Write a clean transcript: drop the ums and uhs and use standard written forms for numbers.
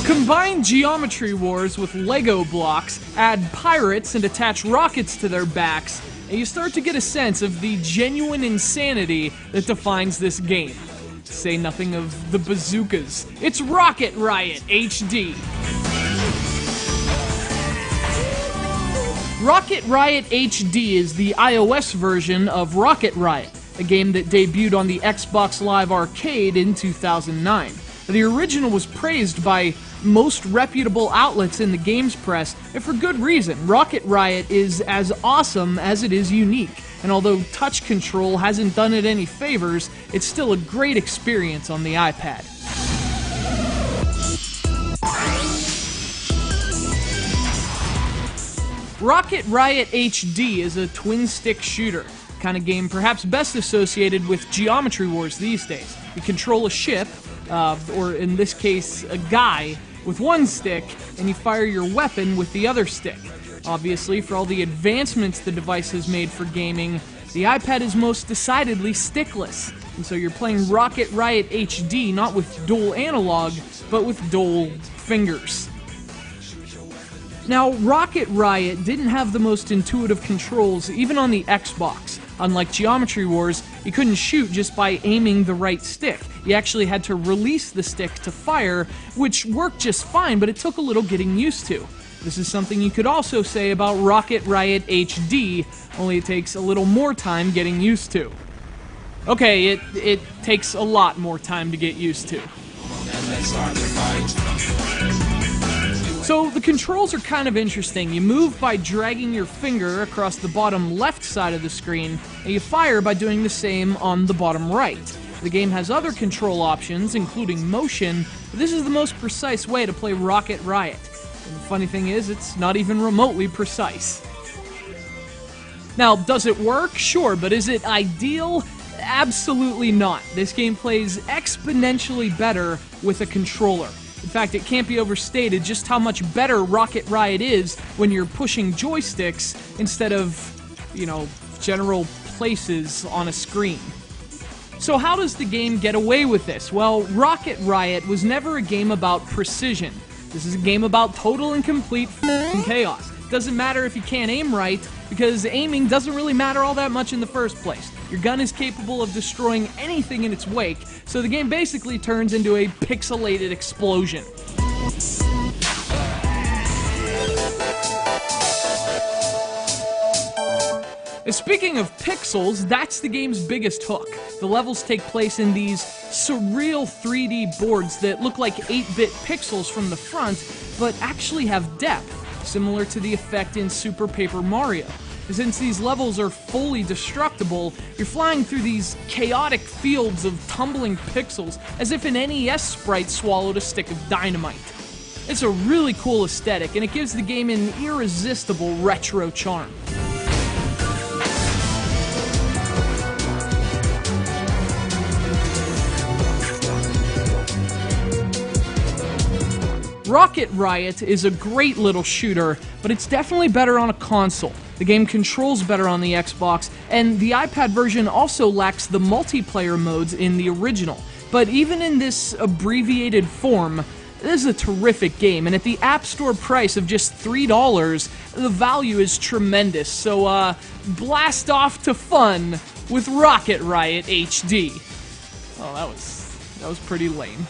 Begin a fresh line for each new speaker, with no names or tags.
Combine Geometry Wars with Lego blocks, add pirates and attach rockets to their backs, and you start to get a sense of the genuine insanity that defines this game. Say nothing of the bazookas. It's Rocket Riot HD. Rocket Riot HD is the iOS version of Rocket Riot, a game that debuted on the Xbox Live Arcade in 2009. The original was praised by most reputable outlets in the games press, and for good reason. Rocket Riot is as awesome as it is unique, and although touch control hasn't done it any favors, it's still a great experience on the iPad. Rocket Riot HD is a twin-stick shooter, kind of game perhaps best associated with Geometry Wars these days. You control a ship, or in this case, a guy, with one stick, and you fire your weapon with the other stick. Obviously, for all the advancements the device has made for gaming, the iPad is most decidedly stickless, and so you're playing Rocket Riot HD not with dual analog, but with dual fingers. Now, Rocket Riot didn't have the most intuitive controls even on the Xbox. Unlike Geometry Wars, you couldn't shoot just by aiming the right stick. You actually had to release the stick to fire, which worked just fine, but it took a little getting used to. This is something you could also say about Rocket Riot HD, only it takes a little more time getting used to. Okay, it takes a lot more time to get used to. So the controls are kind of interesting. You move by dragging your finger across the bottom left side of the screen, and you fire by doing the same on the bottom right. The game has other control options, including motion, but this is the most precise way to play Rocket Riot. And the funny thing is, it's not even remotely precise. Now, does it work? Sure, but is it ideal? Absolutely not. This game plays exponentially better with a controller. In fact, it can't be overstated just how much better Rocket Riot is when you're pushing joysticks instead of, general places on a screen. So how does the game get away with this? Well, Rocket Riot was never a game about precision. This is a game about total and complete chaos. It doesn't matter if you can't aim right, because aiming doesn't really matter all that much in the first place. Your gun is capable of destroying anything in its wake, so the game basically turns into a pixelated explosion. Speaking of pixels, that's the game's biggest hook. The levels take place in these surreal 3D boards that look like 8-bit pixels from the front, but actually have depth, similar to the effect in Super Paper Mario. Since these levels are fully destructible, you're flying through these chaotic fields of tumbling pixels as if an NES sprite swallowed a stick of dynamite. It's a really cool aesthetic, and it gives the game an irresistible retro charm. Rocket Riot is a great little shooter, but it's definitely better on a console. The game controls better on the Xbox, and the iPad version also lacks the multiplayer modes in the original. But even in this abbreviated form, this is a terrific game, and at the App Store price of just $3, the value is tremendous. So, blast off to fun with Rocket Riot HD. Oh, that was pretty lame.